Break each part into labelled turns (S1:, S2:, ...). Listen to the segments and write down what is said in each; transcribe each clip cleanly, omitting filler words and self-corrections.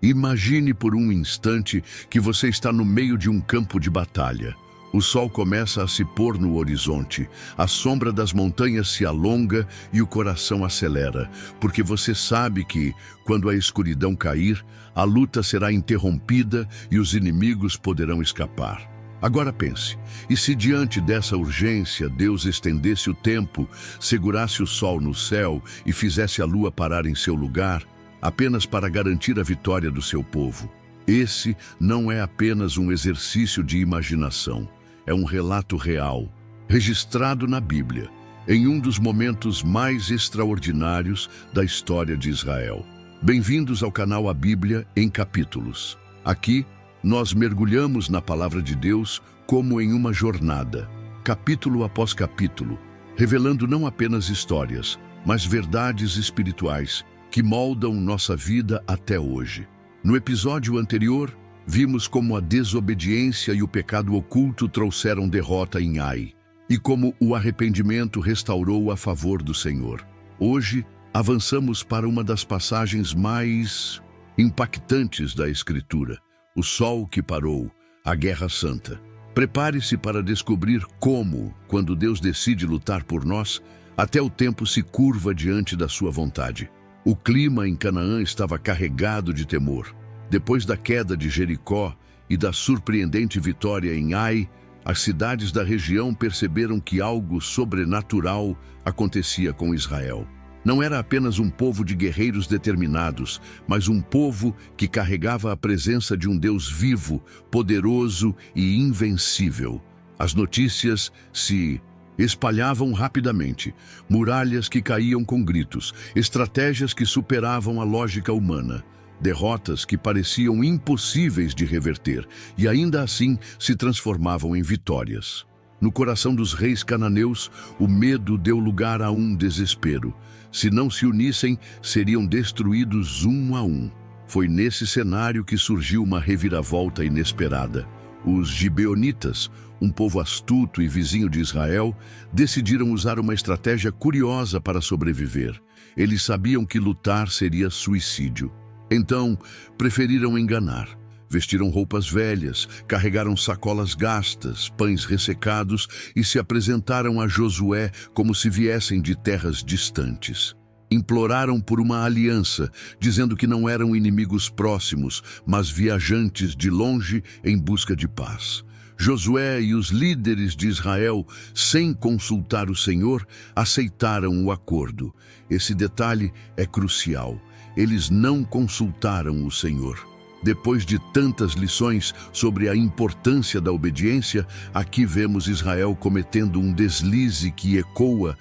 S1: Imagine por um instante que você está no meio de um campo de batalha. O sol começa a se pôr no horizonte, a sombra das montanhas se alonga e o coração acelera, porque você sabe que, quando a escuridão cair, a luta será interrompida e os inimigos poderão escapar. Agora pense, e se diante dessa urgência Deus estendesse o tempo, segurasse o sol no céu e fizesse a lua parar em seu lugar, apenas para garantir a vitória do seu povo? Esse não é apenas um exercício de imaginação, é um relato real, registrado na Bíblia, em um dos momentos mais extraordinários da história de Israel. Bem-vindos ao canal A Bíblia em Capítulos. Aqui, nós mergulhamos na Palavra de Deus como em uma jornada, capítulo após capítulo, revelando não apenas histórias, mas verdades espirituais que moldam nossa vida até hoje. No episódio anterior, vimos como a desobediência e o pecado oculto trouxeram derrota em Ai, e como o arrependimento restaurou a favor do Senhor. Hoje, avançamos para uma das passagens mais impactantes da Escritura, o sol que parou, a Guerra Santa. Prepare-se para descobrir como, quando Deus decide lutar por nós, até o tempo se curva diante da sua vontade. O clima em Canaã estava carregado de temor. Depois da queda de Jericó e da surpreendente vitória em Ai, as cidades da região perceberam que algo sobrenatural acontecia com Israel. Não era apenas um povo de guerreiros determinados, mas um povo que carregava a presença de um Deus vivo, poderoso e invencível. As notícias se espalhavam rapidamente, muralhas que caíam com gritos, estratégias que superavam a lógica humana, derrotas que pareciam impossíveis de reverter e ainda assim se transformavam em vitórias. No coração dos reis cananeus, o medo deu lugar a um desespero. Se não se unissem, seriam destruídos um a um. Foi nesse cenário que surgiu uma reviravolta inesperada. Os gibeonitas, um povo astuto e vizinho de Israel, decidiram usar uma estratégia curiosa para sobreviver. Eles sabiam que lutar seria suicídio. Então, preferiram enganar. Vestiram roupas velhas, carregaram sacolas gastas, pães ressecados e se apresentaram a Josué como se viessem de terras distantes. Imploraram por uma aliança, dizendo que não eram inimigos próximos, mas viajantes de longe em busca de paz. Josué e os líderes de Israel, sem consultar o Senhor, aceitaram o acordo. Esse detalhe é crucial. Eles não consultaram o Senhor. Depois de tantas lições sobre a importância da obediência, aqui vemos Israel cometendo um deslize que ecoa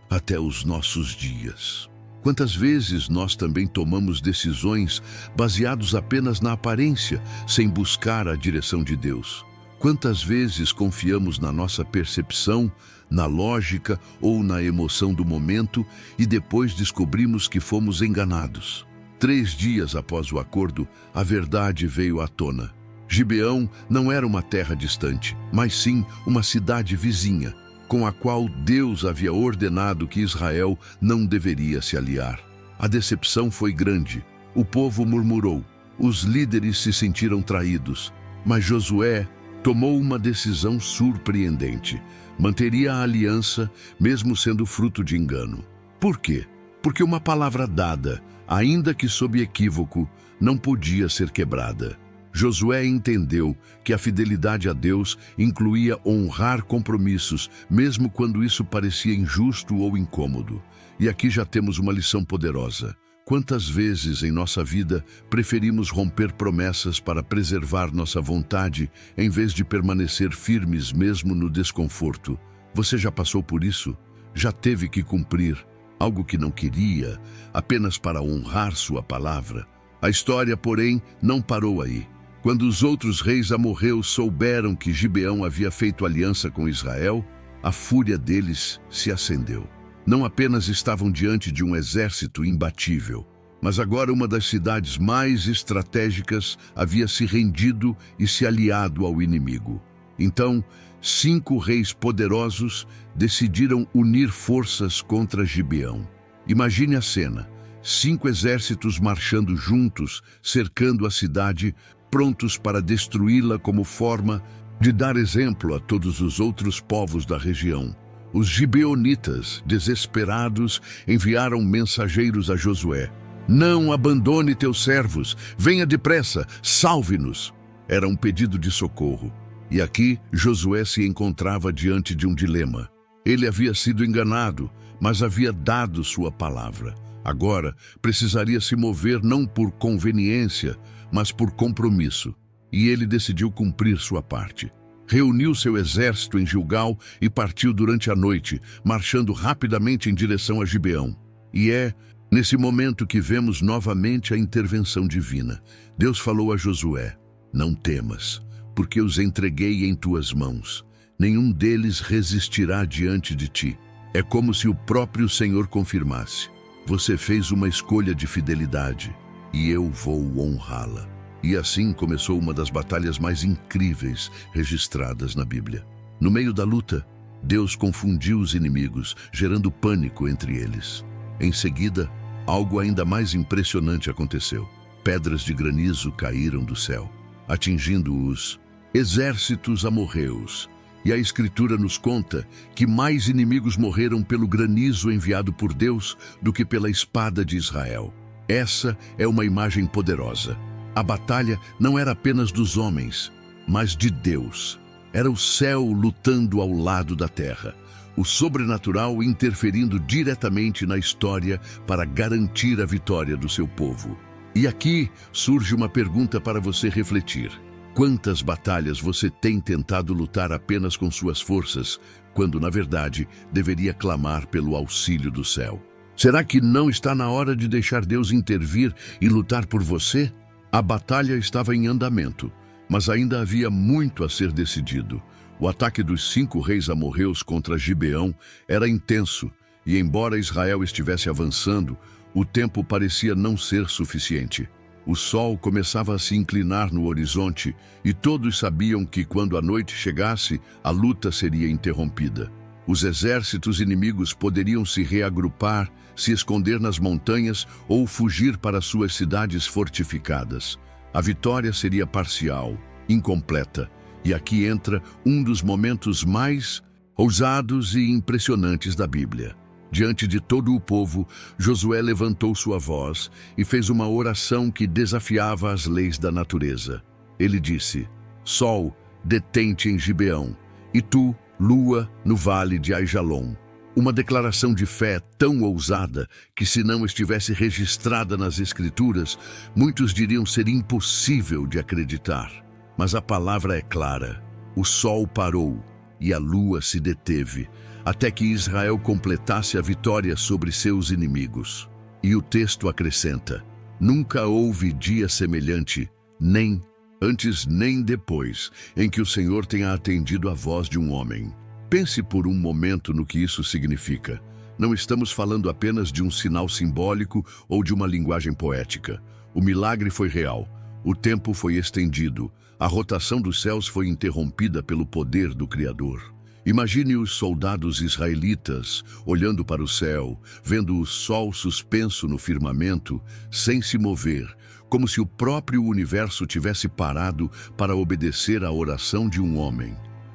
S1: até os nossos dias. Quantas vezes nós também tomamos decisões baseados apenas na aparência, sem buscar a direção de Deus? Quantas vezes confiamos na nossa percepção, na lógica ou na emoção do momento e depois descobrimos que fomos enganados? 3 dias após o acordo, a verdade veio à tona. Gibeão não era uma terra distante, mas sim uma cidade vizinha, com a qual Deus havia ordenado que Israel não deveria se aliar. A decepção foi grande. O povo murmurou. Os líderes se sentiram traídos. Mas Josué tomou uma decisão surpreendente. Manteria a aliança, mesmo sendo fruto de engano. Por quê? Porque uma palavra dada, ainda que sob equívoco, não podia ser quebrada. Josué entendeu que a fidelidade a Deus incluía honrar compromissos, mesmo quando isso parecia injusto ou incômodo. E aqui já temos uma lição poderosa. Quantas vezes em nossa vida preferimos romper promessas para preservar nossa vontade, em vez de permanecer firmes mesmo no desconforto? Você já passou por isso? Já teve que cumprir algo que não queria, apenas para honrar sua palavra? A história, porém, não parou aí. Quando os outros reis amorreus souberam que Gibeão havia feito aliança com Israel, a fúria deles se acendeu. Não apenas estavam diante de um exército imbatível, mas agora uma das cidades mais estratégicas havia se rendido e se aliado ao inimigo. Então, 5 reis poderosos decidiram unir forças contra Gibeão. Imagine a cena. 5 exércitos marchando juntos, cercando a cidade, prontos para destruí-la como forma de dar exemplo a todos os outros povos da região. Os gibeonitas, desesperados, enviaram mensageiros a Josué. Não abandone teus servos, venha depressa, salve-nos. Era um pedido de socorro. E aqui Josué se encontrava diante de um dilema. Ele havia sido enganado, mas havia dado sua palavra. Agora precisaria se mover não por conveniência, mas por compromisso. E ele decidiu cumprir sua parte. Reuniu seu exército em Gilgal e partiu durante a noite, marchando rapidamente em direção a Gibeão. E é nesse momento que vemos novamente a intervenção divina. Deus falou a Josué: não temas, porque os entreguei em tuas mãos. Nenhum deles resistirá diante de ti. É como se o próprio Senhor confirmasse: você fez uma escolha de fidelidade, e eu vou honrá-la. E assim começou uma das batalhas mais incríveis registradas na Bíblia. No meio da luta, Deus confundiu os inimigos, gerando pânico entre eles. Em seguida, algo ainda mais impressionante aconteceu. Pedras de granizo caíram do céu, atingindo os exércitos amorreus. E a Escritura nos conta que mais inimigos morreram pelo granizo enviado por Deus do que pela espada de Israel. Essa é uma imagem poderosa. A batalha não era apenas dos homens, mas de Deus. Era o céu lutando ao lado da terra, o sobrenatural interferindo diretamente na história para garantir a vitória do seu povo. E aqui surge uma pergunta para você refletir. Quantas batalhas você tem tentado lutar apenas com suas forças, quando, na verdade, deveria clamar pelo auxílio do céu? Será que não está na hora de deixar Deus intervir e lutar por você? A batalha estava em andamento, mas ainda havia muito a ser decidido. O ataque dos 5 reis amorreus contra Gibeão era intenso, e embora Israel estivesse avançando, o tempo parecia não ser suficiente. O sol começava a se inclinar no horizonte, e todos sabiam que quando a noite chegasse, a luta seria interrompida. Os exércitos inimigos poderiam se reagrupar, se esconder nas montanhas ou fugir para suas cidades fortificadas. A vitória seria parcial, incompleta, e aqui entra um dos momentos mais ousados e impressionantes da Bíblia. Diante de todo o povo, Josué levantou sua voz e fez uma oração que desafiava as leis da natureza. Ele disse: Sol, detente em Gibeão, e tu, lua, no vale de Aijalon. Uma declaração de fé tão ousada que, se não estivesse registrada nas Escrituras, muitos diriam ser impossível de acreditar. Mas a palavra é clara. O sol parou e a lua se deteve, até que Israel completasse a vitória sobre seus inimigos. E o texto acrescenta: nunca houve dia semelhante, nem antes nem depois, em que o Senhor tenha atendido à voz de um homem. Pense por um momento no que isso significa. Não estamos falando apenas de um sinal simbólico ou de uma linguagem poética. O milagre foi real. O tempo foi estendido. A rotação dos céus foi interrompida pelo poder do Criador. Imagine os soldados israelitas olhando para o céu, vendo o sol suspenso no firmamento, sem se mover, como se o próprio universo tivesse parado para obedecer à oração de um homem.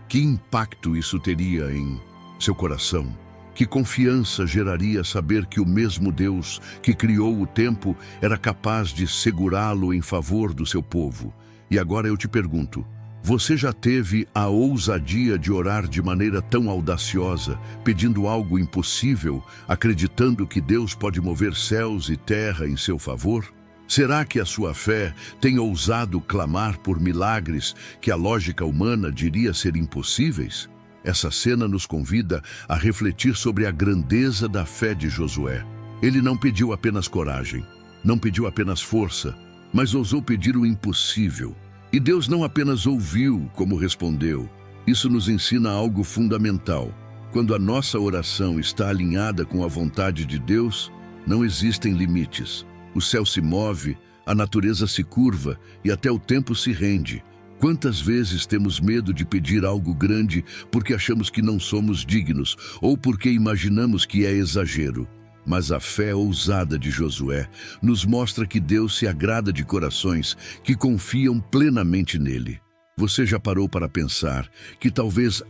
S1: Que impacto isso teria em seu coração? Que confiança geraria saber que o mesmo Deus que criou o tempo era capaz de segurá-lo em favor do seu povo? E agora eu te pergunto, você já teve a ousadia de orar de maneira tão audaciosa, pedindo algo impossível, acreditando que Deus pode mover céus e terra em seu favor? Será que a sua fé tem ousado clamar por milagres que a lógica humana diria ser impossíveis? Essa cena nos convida a refletir sobre a grandeza da fé de Josué. Ele não pediu apenas coragem, não pediu apenas força, mas ousou pedir o impossível. E Deus não apenas ouviu como respondeu. Isso nos ensina algo fundamental. Quando a nossa oração está alinhada com a vontade de Deus, não existem limites. O céu se move, a natureza se curva e até o tempo se rende. Quantas vezes temos medo de pedir algo grande porque achamos que não somos dignos ou porque imaginamos que é exagero? Mas a fé ousada de Josué nos mostra que Deus se agrada de corações que confiam plenamente nele. Você já parou para pensar que talvez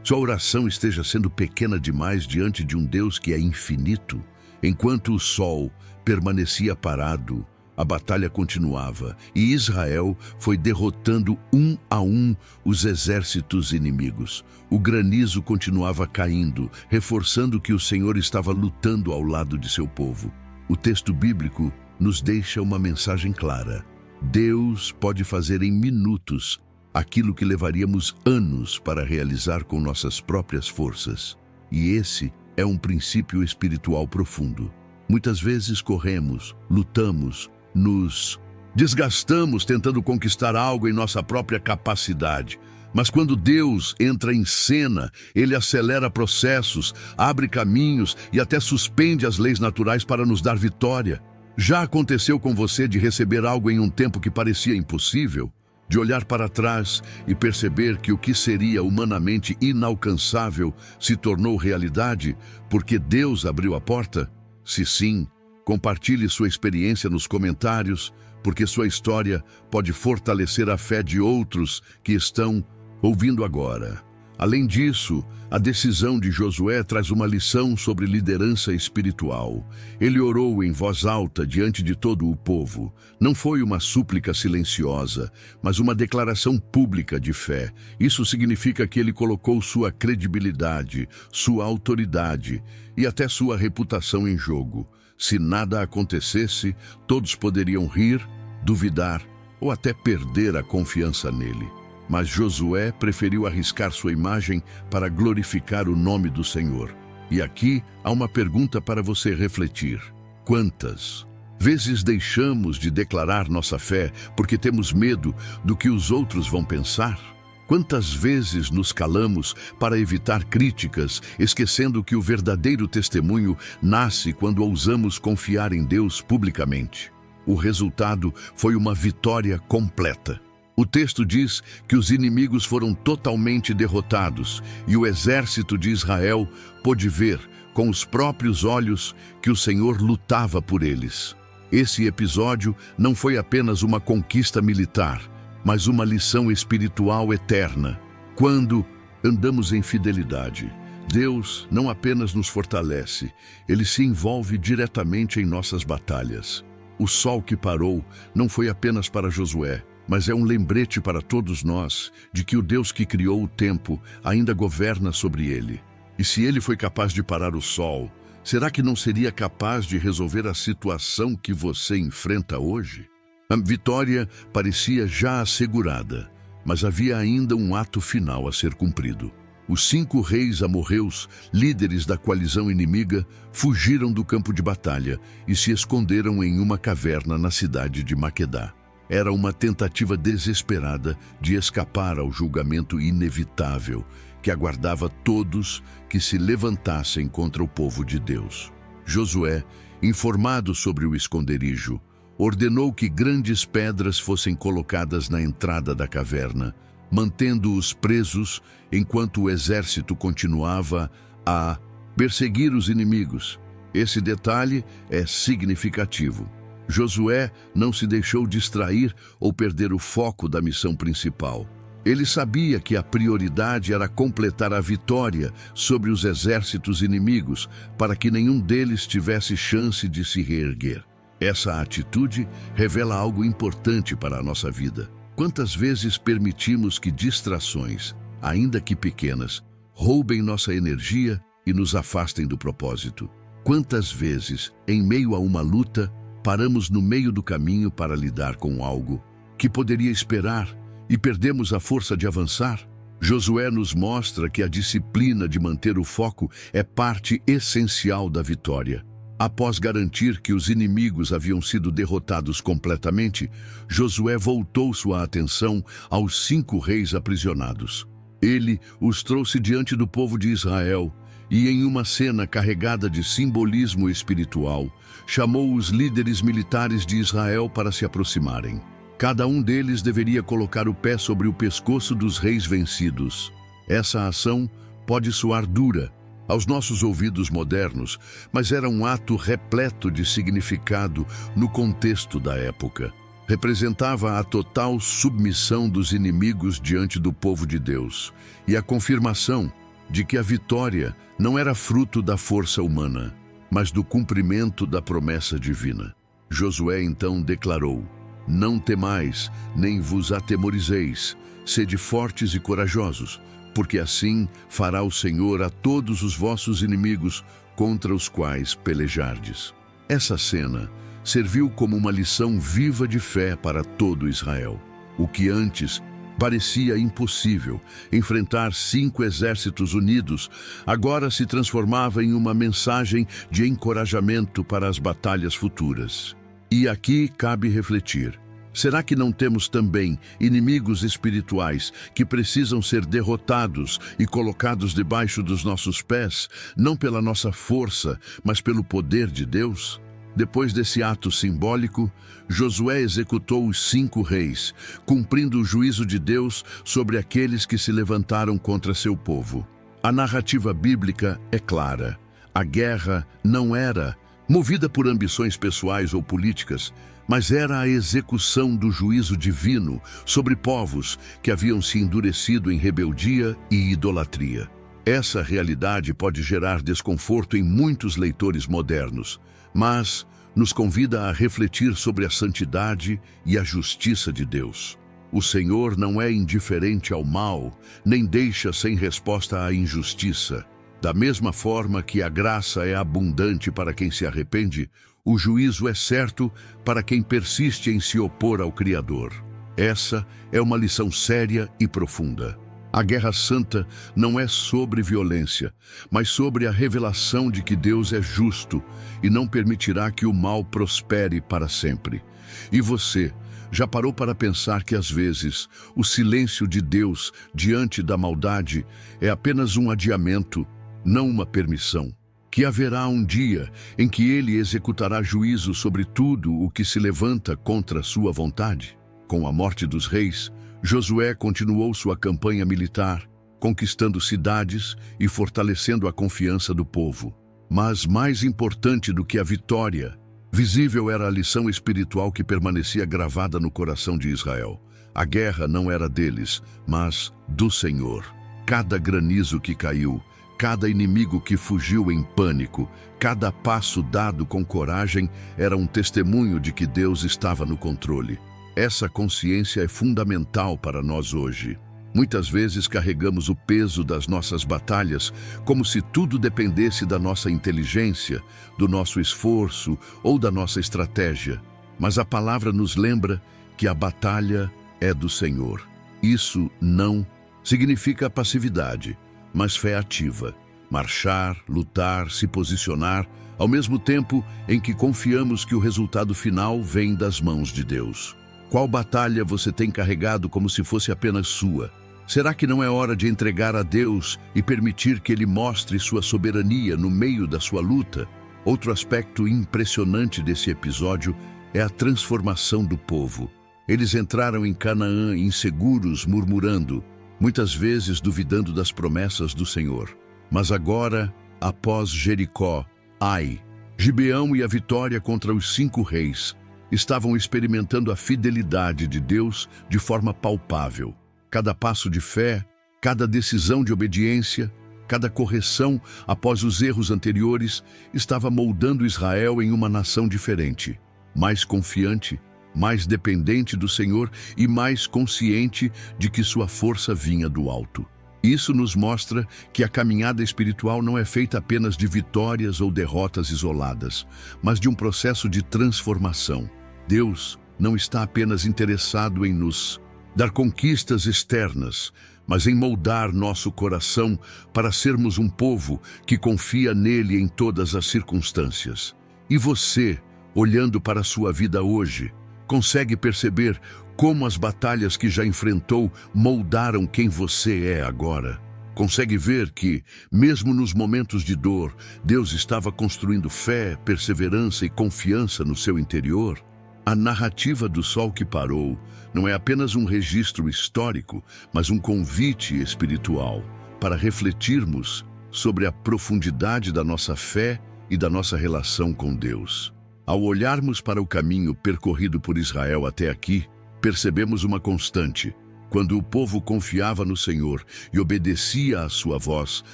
S1: sua oração esteja sendo pequena demais diante de um Deus que é infinito? Enquanto o sol permanecia parado, a batalha continuava e Israel foi derrotando um a um os exércitos inimigos. O granizo continuava caindo, reforçando que o Senhor estava lutando ao lado de seu povo. O texto bíblico nos deixa uma mensagem clara. Deus pode fazer em minutos aquilo que levaríamos anos para realizar com nossas próprias forças. E esse é um princípio espiritual profundo. Muitas vezes corremos, lutamos, nos desgastamos tentando conquistar algo em nossa própria capacidade. Mas quando Deus entra em cena, Ele acelera processos, abre caminhos e até suspende as leis naturais para nos dar vitória. Já aconteceu com você de receber algo em um tempo que parecia impossível? De olhar para trás e perceber que o que seria humanamente inalcançável se tornou realidade porque Deus abriu a porta? Se sim, compartilhe sua experiência nos comentários, porque sua história pode fortalecer a fé de outros que estão ouvindo agora. Além disso, a decisão de Josué traz uma lição sobre liderança espiritual. Ele orou em voz alta diante de todo o povo. Não foi uma súplica silenciosa, mas uma declaração pública de fé. Isso significa que ele colocou sua credibilidade, sua autoridade e até sua reputação em jogo. Se nada acontecesse, todos poderiam rir, duvidar ou até perder a confiança nele. Mas Josué preferiu arriscar sua imagem para glorificar o nome do Senhor. E aqui há uma pergunta para você refletir. Quantas vezes deixamos de declarar nossa fé porque temos medo do que os outros vão pensar? Quantas vezes nos calamos para evitar críticas, esquecendo que o verdadeiro testemunho nasce quando ousamos confiar em Deus publicamente? O resultado foi uma vitória completa. O texto diz que os inimigos foram totalmente derrotados e o exército de Israel pôde ver com os próprios olhos que o Senhor lutava por eles. Esse episódio não foi apenas uma conquista militar, mas uma lição espiritual eterna. Quando andamos em fidelidade, Deus não apenas nos fortalece, Ele se envolve diretamente em nossas batalhas. O sol que parou não foi apenas para Josué, mas é um lembrete para todos nós de que o Deus que criou o tempo ainda governa sobre ele. E se ele foi capaz de parar o sol, será que não seria capaz de resolver a situação que você enfrenta hoje? A vitória parecia já assegurada, mas havia ainda um ato final a ser cumprido. Os 5 reis amorreus, líderes da coalizão inimiga, fugiram do campo de batalha e se esconderam em uma caverna na cidade de Maquedá. Era uma tentativa desesperada de escapar ao julgamento inevitável que aguardava todos que se levantassem contra o povo de Deus. Josué, informado sobre o esconderijo, ordenou que grandes pedras fossem colocadas na entrada da caverna, mantendo-os presos enquanto o exército continuava a perseguir os inimigos. Esse detalhe é significativo. Josué não se deixou distrair ou perder o foco da missão principal. Ele sabia que a prioridade era completar a vitória sobre os exércitos inimigos para que nenhum deles tivesse chance de se reerguer. Essa atitude revela algo importante para a nossa vida. Quantas vezes permitimos que distrações, ainda que pequenas, roubem nossa energia e nos afastem do propósito? Quantas vezes, em meio a uma luta, paramos no meio do caminho para lidar com algo que poderia esperar e perdemos a força de avançar? Josué nos mostra que a disciplina de manter o foco é parte essencial da vitória. Após garantir que os inimigos haviam sido derrotados completamente, Josué voltou sua atenção aos 5 reis aprisionados. Ele os trouxe diante do povo de Israel e, em uma cena carregada de simbolismo espiritual, chamou os líderes militares de Israel para se aproximarem. Cada um deles deveria colocar o pé sobre o pescoço dos reis vencidos. Essa ação pode soar dura, aos nossos ouvidos modernos, mas era um ato repleto de significado no contexto da época. Representava a total submissão dos inimigos diante do povo de Deus e a confirmação de que a vitória não era fruto da força humana, mas do cumprimento da promessa divina. Josué então declarou: "Não temais, nem vos atemorizeis, sede fortes e corajosos, porque assim fará o Senhor a todos os vossos inimigos contra os quais pelejardes." Essa cena serviu como uma lição viva de fé para todo Israel. O que antes parecia impossível, enfrentar 5 exércitos unidos, agora se transformava em uma mensagem de encorajamento para as batalhas futuras. E aqui cabe refletir: será que não temos também inimigos espirituais que precisam ser derrotados e colocados debaixo dos nossos pés, não pela nossa força, mas pelo poder de Deus? Depois desse ato simbólico, Josué executou os 5 reis, cumprindo o juízo de Deus sobre aqueles que se levantaram contra seu povo. A narrativa bíblica é clara. A guerra não era movida por ambições pessoais ou políticas, mas era a execução do juízo divino sobre povos que haviam se endurecido em rebeldia e idolatria. Essa realidade pode gerar desconforto em muitos leitores modernos, mas nos convida a refletir sobre a santidade e a justiça de Deus. O Senhor não é indiferente ao mal, nem deixa sem resposta à injustiça. Da mesma forma que a graça é abundante para quem se arrepende, o juízo é certo para quem persiste em se opor ao Criador. Essa é uma lição séria e profunda. A Guerra Santa não é sobre violência, mas sobre a revelação de que Deus é justo e não permitirá que o mal prospere para sempre. E você já parou para pensar que às vezes o silêncio de Deus diante da maldade é apenas um adiamento, não uma permissão? Que haverá um dia em que Ele executará juízo sobre tudo o que se levanta contra sua vontade? Com a morte dos reis, Josué continuou sua campanha militar, conquistando cidades e fortalecendo a confiança do povo. Mas mais importante do que a vitória visível era a lição espiritual que permanecia gravada no coração de Israel. A guerra não era deles, mas do Senhor. Cada granizo que caiu, cada inimigo que fugiu em pânico, cada passo dado com coragem era um testemunho de que Deus estava no controle. Essa consciência é fundamental para nós hoje. Muitas vezes carregamos o peso das nossas batalhas como se tudo dependesse da nossa inteligência, do nosso esforço ou da nossa estratégia. Mas a palavra nos lembra que a batalha é do Senhor. Isso não significa passividade, mas fé ativa. Marchar, lutar, se posicionar, ao mesmo tempo em que confiamos que o resultado final vem das mãos de Deus. Qual batalha você tem carregado como se fosse apenas sua? Será que não é hora de entregar a Deus e permitir que Ele mostre sua soberania no meio da sua luta? Outro aspecto impressionante desse episódio é a transformação do povo. Eles entraram em Canaã inseguros, murmurando, muitas vezes duvidando das promessas do Senhor. Mas agora, após Jericó, Ai, Gibeão e a vitória contra os 5 reis, estavam experimentando a fidelidade de Deus de forma palpável. Cada passo de fé, cada decisão de obediência, cada correção após os erros anteriores estava moldando Israel em uma nação diferente, mais confiante, mais dependente do Senhor e mais consciente de que sua força vinha do alto. Isso nos mostra que a caminhada espiritual não é feita apenas de vitórias ou derrotas isoladas, mas de um processo de transformação. Deus não está apenas interessado em nos dar conquistas externas, mas em moldar nosso coração para sermos um povo que confia nele em todas as circunstâncias. E você, olhando para a sua vida hoje, consegue perceber como as batalhas que já enfrentou moldaram quem você é agora? Consegue ver que, mesmo nos momentos de dor, Deus estava construindo fé, perseverança e confiança no seu interior? A narrativa do Sol que Parou não é apenas um registro histórico, mas um convite espiritual para refletirmos sobre a profundidade da nossa fé e da nossa relação com Deus. Ao olharmos para o caminho percorrido por Israel até aqui, percebemos uma constante. Quando o povo confiava no Senhor e obedecia à sua voz,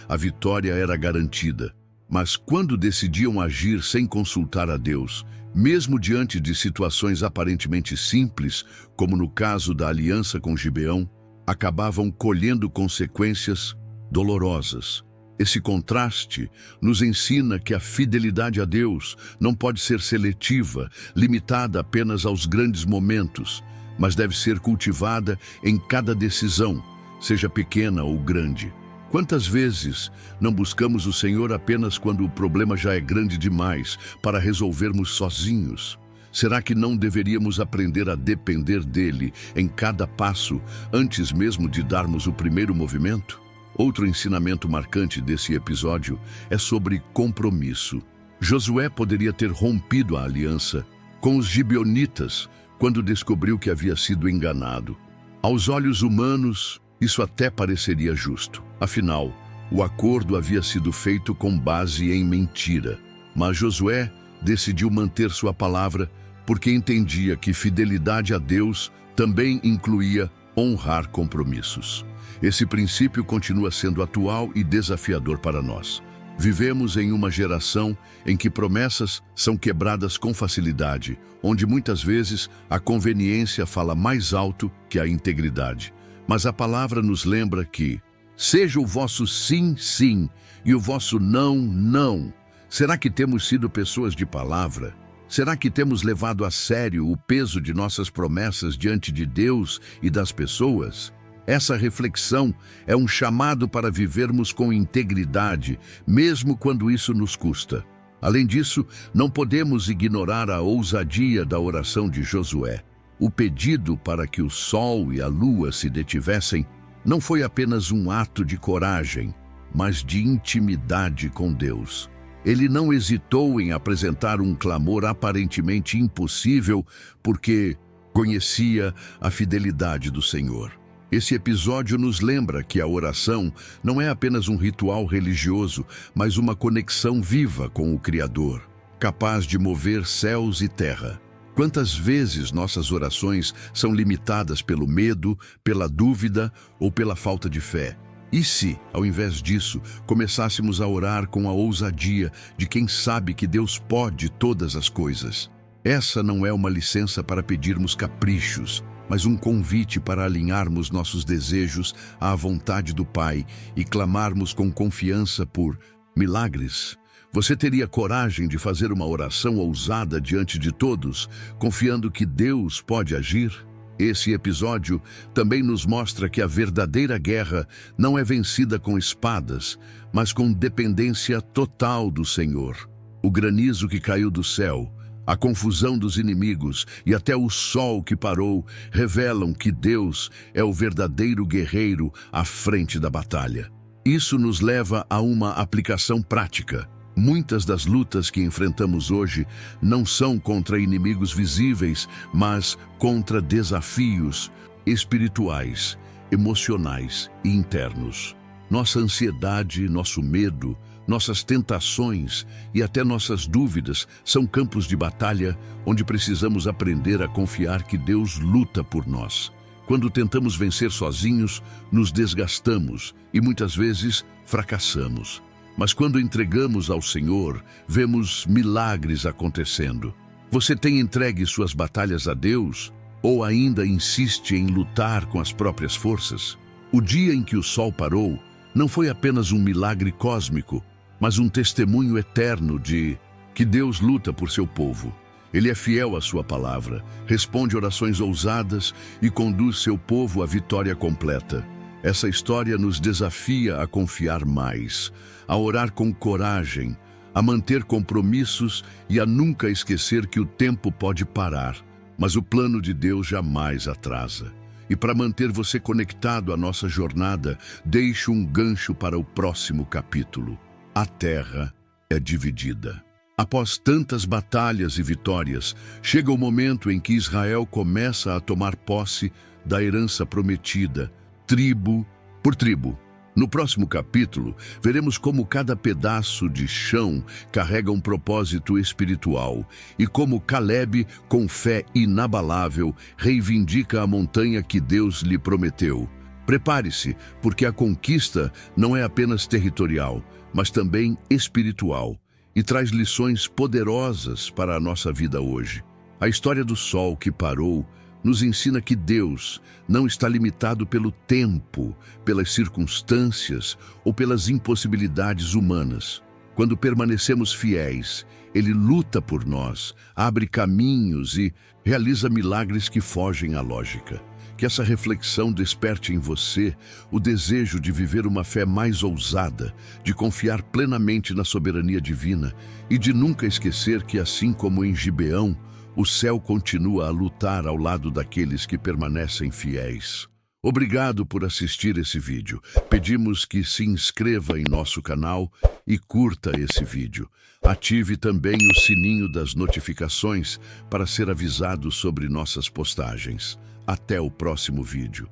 S1: a vitória era garantida. Mas quando decidiam agir sem consultar a Deus, mesmo diante de situações aparentemente simples, como no caso da aliança com Gibeão, acabavam colhendo consequências dolorosas. Esse contraste nos ensina que a fidelidade a Deus não pode ser seletiva, limitada apenas aos grandes momentos, mas deve ser cultivada em cada decisão, seja pequena ou grande. Quantas vezes não buscamos o Senhor apenas quando o problema já é grande demais para resolvermos sozinhos? Será que não deveríamos aprender a depender dele em cada passo, antes mesmo de darmos o primeiro movimento? Outro ensinamento marcante desse episódio é sobre compromisso. Josué poderia ter rompido a aliança com os gibeonitas quando descobriu que havia sido enganado. Aos olhos humanos, isso até pareceria justo. Afinal, o acordo havia sido feito com base em mentira. Mas Josué decidiu manter sua palavra porque entendia que fidelidade a Deus também incluía honrar compromissos. Esse princípio continua sendo atual e desafiador para nós. Vivemos em uma geração em que promessas são quebradas com facilidade, onde muitas vezes a conveniência fala mais alto que a integridade. Mas a palavra nos lembra que seja o vosso sim, sim, e o vosso não, não. Será que temos sido pessoas de palavra? Será que temos levado a sério o peso de nossas promessas diante de Deus e das pessoas? Essa reflexão é um chamado para vivermos com integridade, mesmo quando isso nos custa. Além disso, não podemos ignorar a ousadia da oração de Josué. O pedido para que o sol e a lua se detivessem não foi apenas um ato de coragem, mas de intimidade com Deus. Ele não hesitou em apresentar um clamor aparentemente impossível, porque conhecia a fidelidade do Senhor. Esse episódio nos lembra que a oração não é apenas um ritual religioso, mas uma conexão viva com o Criador, capaz de mover céus e terra. Quantas vezes nossas orações são limitadas pelo medo, pela dúvida ou pela falta de fé? E se, ao invés disso, começássemos a orar com a ousadia de quem sabe que Deus pode todas as coisas? Essa não é uma licença para pedirmos caprichos, mas um convite para alinharmos nossos desejos à vontade do Pai e clamarmos com confiança por milagres. Você teria coragem de fazer uma oração ousada diante de todos, confiando que Deus pode agir? Esse episódio também nos mostra que a verdadeira guerra não é vencida com espadas, mas com dependência total do Senhor. O granizo que caiu do céu, a confusão dos inimigos e até o sol que parou revelam que Deus é o verdadeiro guerreiro à frente da batalha. Isso nos leva a uma aplicação prática. Muitas das lutas que enfrentamos hoje não são contra inimigos visíveis, mas contra desafios espirituais, emocionais e internos. Nossa ansiedade, nosso medo, nossas tentações e até nossas dúvidas são campos de batalha onde precisamos aprender a confiar que Deus luta por nós. Quando tentamos vencer sozinhos, nos desgastamos e muitas vezes fracassamos. Mas quando entregamos ao Senhor, vemos milagres acontecendo. Você tem entregue suas batalhas a Deus ou ainda insiste em lutar com as próprias forças? O dia em que o sol parou não foi apenas um milagre cósmico, mas um testemunho eterno de que Deus luta por seu povo. Ele é fiel à sua palavra, responde orações ousadas e conduz seu povo à vitória completa. Essa história nos desafia a confiar mais, a orar com coragem, a manter compromissos e a nunca esquecer que o tempo pode parar, mas o plano de Deus jamais atrasa. E para manter você conectado à nossa jornada, deixo um gancho para o próximo capítulo. A terra é dividida. Após tantas batalhas e vitórias, chega o momento em que Israel começa a tomar posse da herança prometida, tribo por tribo. No próximo capítulo, veremos como cada pedaço de chão carrega um propósito espiritual e como Caleb, com fé inabalável, reivindica a montanha que Deus lhe prometeu. Prepare-se, porque a conquista não é apenas territorial, mas também espiritual e traz lições poderosas para a nossa vida hoje. A história do sol que parou nos ensina que Deus não está limitado pelo tempo, pelas circunstâncias ou pelas impossibilidades humanas. Quando permanecemos fiéis, Ele luta por nós, abre caminhos e realiza milagres que fogem à lógica. Que essa reflexão desperte em você o desejo de viver uma fé mais ousada, de confiar plenamente na soberania divina e de nunca esquecer que, assim como em Gibeão, o céu continua a lutar ao lado daqueles que permanecem fiéis. Obrigado por assistir esse vídeo. Pedimos que se inscreva em nosso canal e curta esse vídeo. Ative também o sininho das notificações para ser avisado sobre nossas postagens. Até o próximo vídeo.